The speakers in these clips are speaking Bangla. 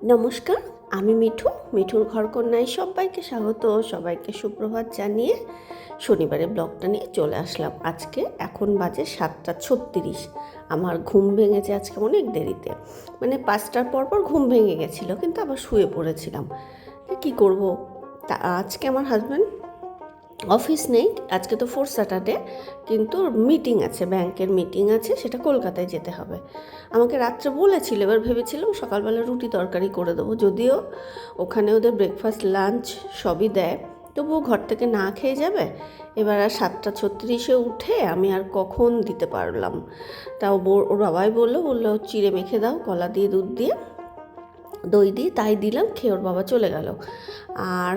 নমস্কার, আমি মিঠুর ঘরকন্যায় সবাইকে স্বাগত। সবাইকে সুপ্রভাত জানিয়ে শনিবারের ব্লগটা নিয়ে চলে আসলাম। আজকে এখন বাজে 7:36। আমার ঘুম ভেঙেছে আজকে অনেক দেরিতে, মানে 5টার পর ঘুম ভেঙে গেছিলো, কিন্তু আবার শুয়ে পড়েছিলাম। কী করব, তা আজকে আমার হাজব্যান্ড অফিস নেই, আজকে তো 4th স্যাটারডে, কিন্তু মিটিং আছে, ব্যাংকের মিটিং আছে, সেটা কলকাতায় যেতে হবে। আমাকে রাত্রে বলেছিল, এবার ভেবেছিলাম সকালবেলা রুটি তরকারি করে দেবো, যদিও ওখানে ওদের ব্রেকফাস্ট লাঞ্চ সবই দেয়, তবুও ঘর থেকে না খেয়ে যাবে। এবার আর 7:36 উঠে আমি আর কখন দিতে পারলাম। তাও ওর বাবাই বললো চিড়ে মেখে দাও কলা দিয়ে দুধ দিয়ে দই দিয়ে, তাই দিলাম, খেয়ে ওর বাবা চলে গেল। আর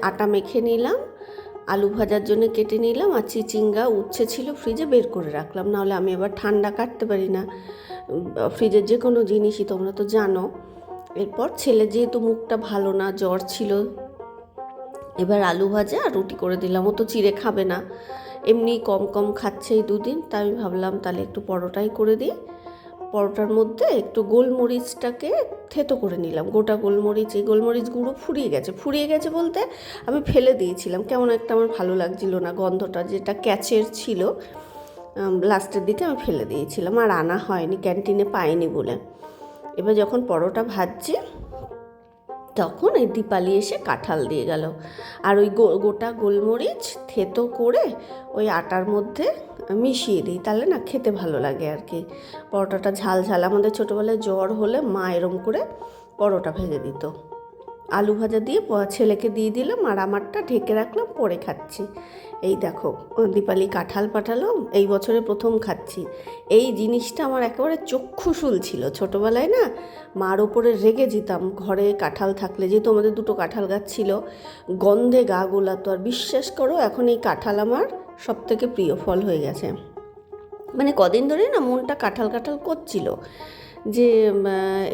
আটা মেখে নিলাম, আলু ভাজার জন্য কেটে নিলাম, আর চিচিঙ্গা উচ্ছে ছিল ফ্রিজে, বের করে রাখলাম, নাহলে আমি আবার ঠান্ডা কাটতে পারি না ফ্রিজের যে কোনো জিনিসই, তোমরা তো জানো। এরপর ছেলে যেহেতু মুখটা ভালো না, জ্বর ছিল, এবার আলু ভাজা আর রুটি করে দিলাম। ও তো চিড়ে খাবে না, এমনি কম কম খাচ্ছে এই দুদিন, তাই আমি ভাবলাম তাহলে একটু পরোটাই করে দিই। পরোটার মধ্যে একটু গোলমরিচটাকে থেতো করে নিলাম, গোটা গোলমরিচ, এই গোলমরিচ গুঁড়ো ফুরিয়ে গেছে বলতে আমি ফেলে দিয়েছিলাম, কেমন একটা আমার ভালো লাগছিল না গন্ধটা, যেটা ক্যাচের ছিল, লাস্টের দিকে আমি ফেলে দিয়েছিলাম, আর আনা হয়নি, ক্যান্টিনে পাইনি বলে। এবার যখন পরোটা ভাজছি তখন এই দীপালি এসে কাঁঠাল দিয়ে গেল, আর ওই গোটা গোলমরিচ থেতো করে ওই আটার মধ্যে মিশিয়ে দিই, তাহলে না খেতে ভালো লাগে আর কি। পরোটাটা ঝাল ঝাল, আমাদের ছোটোবেলায় জ্বর হলে মা এরম করে পরোটা ভেজে দিত। আলু ভাজা দিয়ে ছেলেকে দিয়ে দিলাম, আর আমারটা ঢেকে রাখলাম, পরে খাচ্ছি। এই দেখো, দীপালি কাঁঠাল পাঠালো, এই বছরে প্রথম খাচ্ছি। এই জিনিসটা আমার একেবারে চক্ষুশূল ছিল। ছোটোবেলায় না মার ওপরে রেগে যেতাম ঘরে কাঁঠাল থাকলে, যেহেতু আমাদের 2টো কাঁঠাল গাছ ছিল, গন্ধে গা গোলাতো। আর বিশ্বাস করো, এখন এই কাঁঠাল আমার সবথেকে প্রিয় ফল হয়ে গেছে। মানে কদিন ধরে না মনটা কাঁঠাল করছিল, যে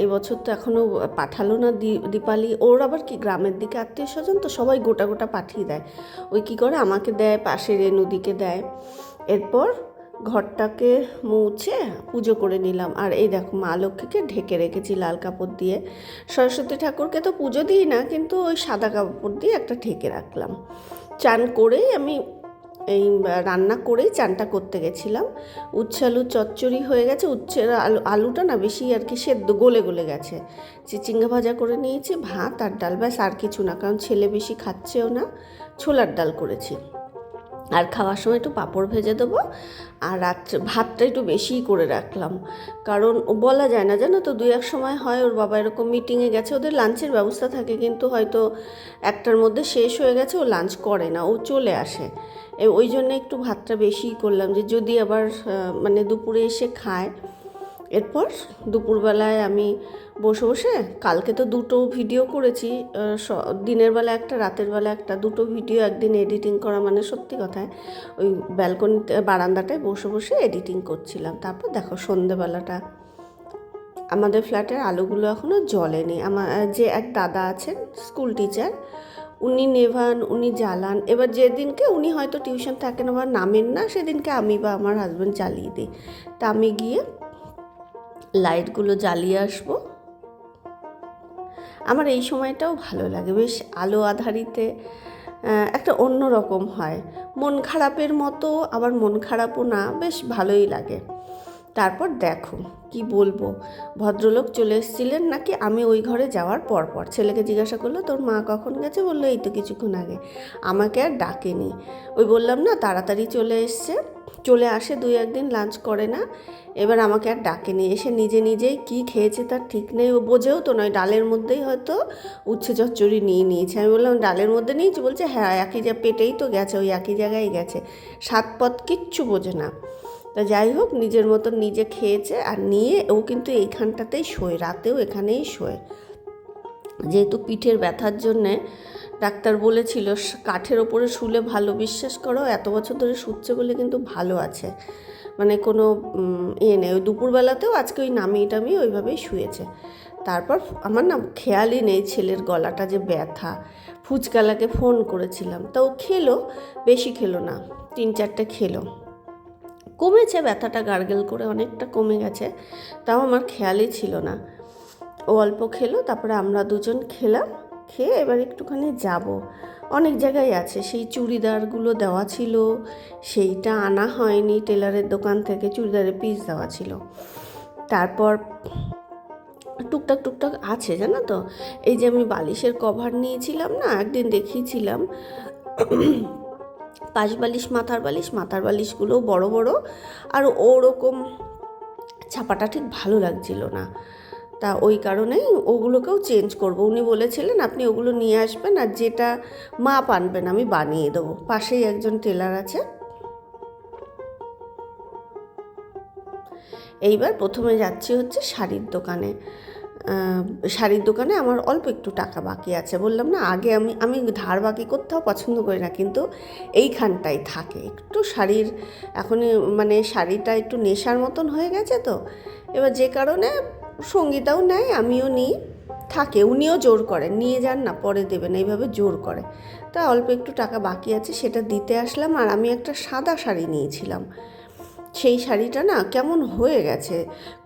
এবছর তো এখনও পাঠালো না দীপালি। ওর আবার কি, গ্রামের দিকে আত্মীয় স্বজন তো সবাই গোটা গোটা পাঠিয়ে দেয়, ওই কী করে আমাকে দেয়, পাশের রেনুদিকে দেয়। এরপর ঘরটাকে মুছে পুজো করে নিলাম, আর এই দেখো মা লক্ষ্মীকে ঢেকে রেখেছি লাল কাপড় দিয়ে। সরস্বতী ঠাকুরকে তো পুজো দিই না, কিন্তু ওই সাদা কাপড় দিয়ে একটা ঢেকে রাখলাম। চান করেই আমি রান্না করেই চানটা করতে গেছিলাম। উচ্ছে আলুর চচ্চড়ি হয়ে গেছে, উচ্ছের আলুটা না বেশি আর কি সেদ্ধ গলে গেছে। চিচিঙ্গা ভাজা করে নিয়েছি, ভাত আর ডাল, ব্যাস, আর কিছু না, কারণ ছেলে বেশি খাচ্ছেও না। ছোলার ডাল করেছি, আর খাওয়ার সময় একটু পাঁপড় ভেজে দেবো। আর রাত্রে ভাতটা একটু বেশিই করে রাখলাম, কারণ বলা যায় না, জানো তো, 2-1 সময় হয় ওর বাবা এরকম মিটিংয়ে গেছে, ওদের লাঞ্চের ব্যবস্থা থাকে, কিন্তু হয়তো 1টার মধ্যে শেষ হয়ে গেছে, ও লাঞ্চ করে না, ও চলে আসে। ওই জন্য একটু ভাতটা বেশিই করলাম, যে যদি আবার মানে দুপুরে এসে খায়। এরপর দুপুরবেলায় আমি বসে কালকে তো 2টো ভিডিও করেছি, দিনের বেলা একটা, রাতের বেলা একটা, 2টো ভিডিও একদিন এডিটিং করা মানে সত্যি কথায় ওই ব্যালকনিতে বারান্দাটায় বসে এডিটিং করছিলাম। তারপর দেখো সন্ধেবেলাটা, আমাদের ফ্ল্যাটের আলোগুলো এখনও জ্বলেনি। আমার যে এক দাদা আছেন স্কুল টিচার, উনি নেভান, উনি জ্বালান। এবার যেদিনকে উনি হয়তো টিউশন থাকেন বা নামেন না, সেদিনকে আমি বা আমার হাজব্যান্ড জ্বালিয়ে দিই। তা আমি গিয়ে লাইটগুলো জ্বালিয়ে আসবো। আমার এই সময়টাও ভালো লাগে, বেশ আলো আধারিতে একটা অন্য রকম হয়, মন খারাপের মতো, আবার মন খারাপও না, বেশ ভালোই লাগে। তারপর দেখো কি বলবো, ভদ্রলোক চলে এসেছিলেন নাকি আমি ওই ঘরে যাওয়ার পর ছেলেকে জিজ্ঞাসা করলো তোর মা কখন গেছে, বললো এই তো কিছুক্ষণ আগে। আমাকে আর ডাকেনি, ওই বললাম না তাড়াতাড়ি চলে আসে, 2-1 দিন লাঞ্চ করে না। এবার আমাকে আর ডাকেনি, এসে নিজেই কি খেয়েছে তার ঠিক নেই, ও বোঝেও তো নয়, ডালের মধ্যেই হয়তো উচ্ছে চচ্চড়ি নিয়েছে। আমি বললাম ডালের মধ্যে নিয়েছি, বলছে হ্যাঁ একই পেটেই তো গেছে, ওই একই জায়গায় গেছে, স্বাদ পথ কিচ্ছু বোঝে না। তা যাই হোক, নিজের মতন নিজে খেয়েছে, আর নিয়ে ও কিন্তু এইখানটাতেই শোয়, রাতেও এখানেই শোয়। যেহেতু পিঠের ব্যথার জন্যে ডাক্তার বলেছিল কাঠের ওপরে শুলে ভালো, বিশ্বাস করো এত বছর ধরে শুচ্ছে বলে কিন্তু ভালো আছে, মানে কোনো নেই। ওই দুপুরবেলাতেও আজকে ওই নামিয়ে ওইভাবেই শুয়েছে। তারপর আমার না খেয়ালই নেই ছেলের গলাটা যে ব্যথা। ফুচকালাকে ফোন করেছিলাম, তা ও খেলো, বেশি খেলো না, 3-4টে খেলো, কমেছে ব্যথাটা, গার্গেল করে অনেকটা কমে গেছে, তাও আমার খেয়ালই ছিল না। ও অল্প খেলো, তারপরে আমরা দুজন খেলাম। খেয়ে এবার একটুখানি যাব, অনেক জায়গায় আছে, সেই চুড়িদারগুলো দেওয়া ছিল, সেইটা আনা হয়নি টেলারের দোকান থেকে, চুড়িদারের পিস দেওয়া ছিল। তারপর টুকটাক টুকটাক আছে জানো তো, এই যে আমি বালিশের কভার নিয়েছিলাম না, একদিন দেখিয়েছিলাম, পাশ বালিশ, মাথার বালিশগুলো বড় বড়, আর ওরকম ছাপাটা ঠিক ভালো লাগছিল না, তা ওই কারণেই ওগুলোকেও চেঞ্জ করব। উনি বলেছিলেন আপনি ওগুলো নিয়ে আসবেন, আর যেটা মাপ আনবেন আমি বানিয়ে দেবো। পাশেই একজন টেলার আছে। এইবার প্রথমে যাচ্ছি হচ্ছে শাড়ির দোকানে। শাড়ির দোকানে আমার অল্প একটু টাকা বাকি আছে, বললাম না আগে আমি ধার বাকি করতেও পছন্দ করি না, কিন্তু এইখানটাই থাকে একটু শাড়ির, এখনই মানে শাড়িটা একটু নেশার মতন হয়ে গেছে তো, এবার যে কারণে সঙ্গীতাও নেয়, আমিও নিই, থাকে, উনিও জোর করেন নিয়ে যান না পরে দেবেন, এইভাবে জোর করে। তা অল্প একটু টাকা বাকি আছে, সেটা দিতে আসলাম। আর আমি একটা সাদা শাড়ি নিয়েছিলাম, সেই শাড়িটা না কেমন হয়ে গেছে,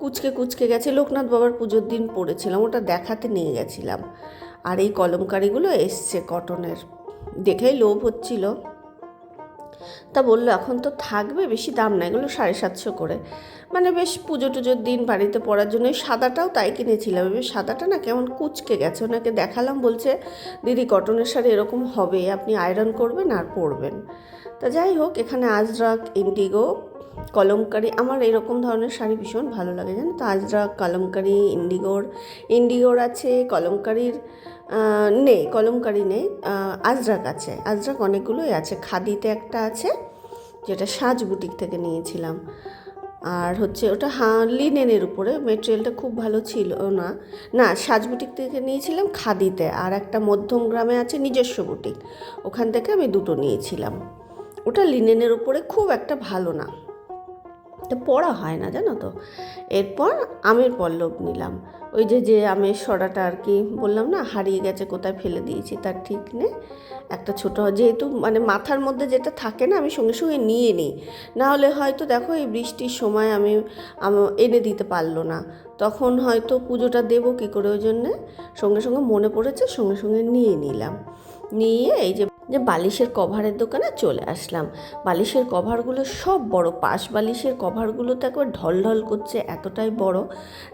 কুচকে কুচকে গেছে, লোকনাথ বাবার পুজোর দিন পরেছিলাম, ওটা দেখাতে নিয়ে গেছিলাম। আর এই কলমকারিগুলো এসছে কটনের, দেখেই লোভ হচ্ছিল। তা বললো এখন তো থাকবে, বেশি দাম না, এগুলো 750 করে, মানে বেশ পুজো টুজোর দিন বাড়িতে পরার জন্য। সাদাটাও তাই কিনেছিলাম, এবার সাদাটা না কেমন কুচকে গেছে, ওনাকে দেখালাম, বলছে দিদি কটনের শাড়ি এরকম হবে, আপনি আয়রন করবেন আর পরবেন। তা যাই হোক, এখানে আজরাক, ইন্ডিগো, কলমকারি, আমার এরকম ধরনের শাড়ি ভীষণ ভালো লাগে জানো তো। আজরাক, কলমকারি, ইন্ডিগোর আছে, কলমকারির কলমকারি নেই, আজরাক আছে, আজরাক অনেকগুলোই আছে। খাদিতে একটা আছে, যেটা সাজ বুটিক থেকে নিয়েছিলাম, আর হচ্ছে ওটা লিনেনের উপরে, মেটেরিয়ালটা খুব ভালো ছিল না, সাজ বুটিক থেকে নিয়েছিলাম খাদিতে। আর একটা মধ্যম গ্রামে আছে নিজস্ব বুটিক, ওখান থেকে আমি দুটো নিয়েছিলাম। ওটা লিনেনের উপরে খুব একটা ভালো না, তো পড়া হয় না জানো তো। এরপর আমের পল্লব নিলাম, ওই যে আমের সরাটা আর কি বললাম না হারিয়ে গেছে, কোথায় ফেলে দিয়েছি তার ঠিক নেই। একটা ছোটো, যেহেতু মানে মাথার মধ্যে যেটা থাকে না, আমি সঙ্গে সঙ্গে নিয়ে নিই, নাহলে হয়তো দেখো এই বৃষ্টির সময় আমি এনে দিতে পারলো না, তখন হয়তো পুজোটা দেবো কী করে, ওই জন্যে সঙ্গে সঙ্গে মনে পড়েছে, সঙ্গে সঙ্গে নিয়ে নিলাম। নিয়ে এই যে বালিশের কভারের দোকানে চলে আসলাম। বালিশের কভারগুলো সব বড়, পাশ বালিশের কভারগুলো তো একবার ঢলঢল করছে, এতটাই বড়।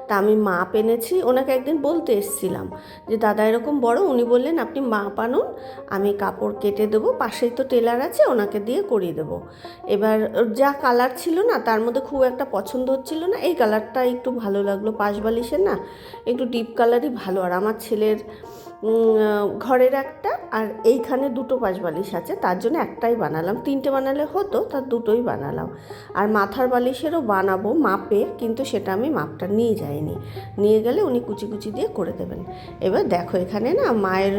তা আমি মাপ এনেছি, ওনাকে একদিন বলতে এসেছিলাম যে দাদা এরকম বড়, উনি বললেন আপনি মাপ আনুন, আমি কাপড় কেটে দেবো, পাশেই তো টেলার আছে, ওনাকে দিয়ে করিয়ে দেবো। এবার যা কালার ছিল না তার মধ্যে খুব একটা পছন্দ হচ্ছিল না, এই কালারটা একটু ভালো লাগলো, পাশ বালিশের না একটু ডিপ কালারই ভালো। আর আমার ছেলের ঘরের একটা, আর এইখানে দুটো পাশ বালিশ আছে, তার জন্য একটাই বানালাম, 3টে বানালে হতো, তার দুটোই বানালাম। আর মাথার বালিশেরও বানাবো মাপে, কিন্তু সেটা আমি মাপটা নিয়ে যাইনি, নিয়ে গেলে উনি কুচি কুচি দিয়ে করে দেবেন। এবার দেখো এখানে না মায়ের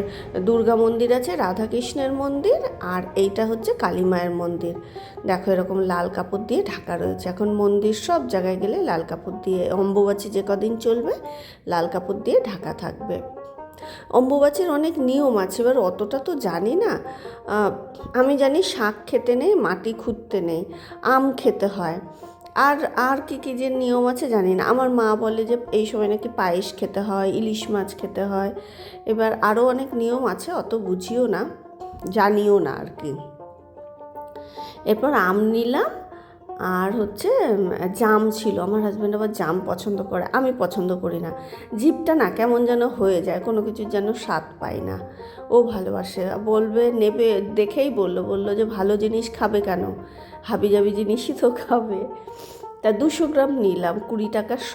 দুর্গা মন্দির আছে, রাধাকৃষ্ণের মন্দির, আর এইটা হচ্ছে কালী মায়ের মন্দির। দেখো এরকম লাল কাপড় দিয়ে ঢাকা রয়েছে, এখন মন্দির সব জায়গায় গেলে লাল কাপড় দিয়ে, অম্বুবাচী যে কদিন চলবে লাল কাপড় দিয়ে ঢাকা থাকবে। অম্বুবাচীর অনেক নিয়ম আছে, এবার অতটা তো জানি না। আমি জানি শাক খেতে নেই, মাটি খুঁড়তে নেই, আম খেতে হয়, আর আর কী কী যে নিয়ম আছে জানি না। আমার মা বলে যে এই সময় নাকি পায়েস খেতে হয়, ইলিশ মাছ খেতে হয়, এবার আরও অনেক নিয়ম আছে, অত বুঝিও না, জানিও না আর কি। এরপর আম নিলাম, আর হচ্ছে জাম ছিল, আমার হাজব্যান্ড আবার জাম পছন্দ করে, আমি পছন্দ করি না, জিভটা না কেমন যেন হয়ে যায়, কোনো কিছুর যেন স্বাদ পাই না। ও ভালোবাসে, বলবে নেবে, দেখেই বললো যে ভালো জিনিস খাবে কেন, হাবিজাবি জিনিসই তো খাবে। তা 200 গ্রাম নিলাম, 20 টাকা শ,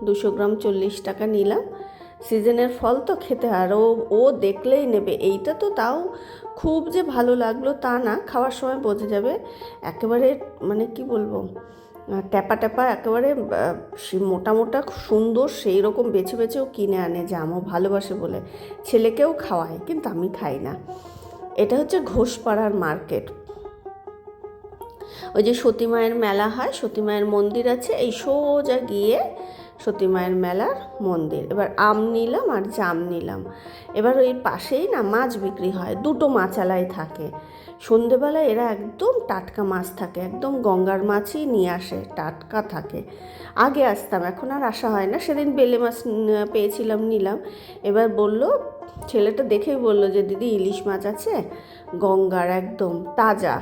200 গ্রাম 40 টাকা নিলাম। সিজনের ফল তো খেতে, আর ও দেখলেই নেবে। এইটা তো তাও খুব যে ভালো লাগলো তা না, খাওয়ার সময় বোঝা যাবে, একেবারে মানে কি বলবো, ট্যাপা ট্যাপা একেবারে মোটা মোটা সুন্দর, সেই রকম বেছে বেছেও কিনে আনে, জামও ভালোবাসে বলে ছেলেকেও খাওয়ায়, কিন্তু আমি খাই না। এটা হচ্ছে ঘোষপাড়ার মার্কেট, ওই যে সতী মায়ের মেলা হয়, সতী মায়ের মন্দির আছে, এই সোজা গিয়ে সতী মায়ের মেলার মন্দির। এবার আম নিলাম আর জাম নিলাম। এবার ওই পাশেই না মাছ বিক্রি হয়, দুটো মাছালাই থাকে। সন্ধেবেলায় এরা একদম টাটকা মাছ থাকে, একদম গঙ্গার মাছই নিয়ে আসে, টাটকা থাকে। আগে আসতাম, এখন আর আসা হয় না। সেদিন বেলে মাছ পেয়েছিলাম, নিলাম। এবার বলল, ছেলেটা দেখেই বলল যে দিদি ইলিশ মাছ আছে, গঙ্গার একদম তাজা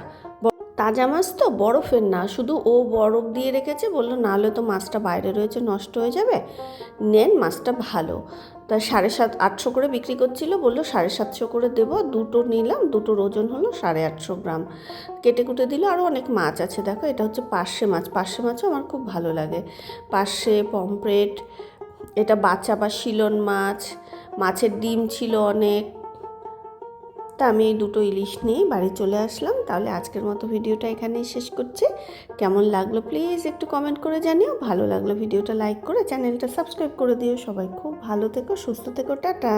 তাজা মাছ, তো বরফের না, শুধু ও বরফ দিয়ে রেখেছে। বললো নাহলে তো মাছটা বাইরে রয়েছে, নষ্ট হয়ে যাবে, নেন মাছটা ভালো। তা 750-800 করে বিক্রি করছিল, বললো 750 করে দেবো। দুটো নিলাম, দুটোর ওজন হলো 850 গ্রাম। কেটে কুটে দিল। আরও অনেক মাছ আছে, দেখো এটা হচ্ছে পার্শে মাছ। পার্শে মাছও আমার খুব ভালো লাগে, পার্শে, পমফ্রেট। এটা বাচা বা শিলন মাছ। মাছের ডিম ছিল অনেক। তা আমি এই দুটো ইলিশ নিয়েই বাড়ি চলে আসলাম। তাহলে আজকের মতো ভিডিওটা এখানেই শেষ করছি। কেমন লাগলো প্লিজ একটু কমেন্ট করে জানিও। ভালো লাগলো ভিডিওটা লাইক করে চ্যানেলটা সাবস্ক্রাইব করে দিও। সবাই খুব ভালো থেকো, সুস্থ থেকো, টাটা।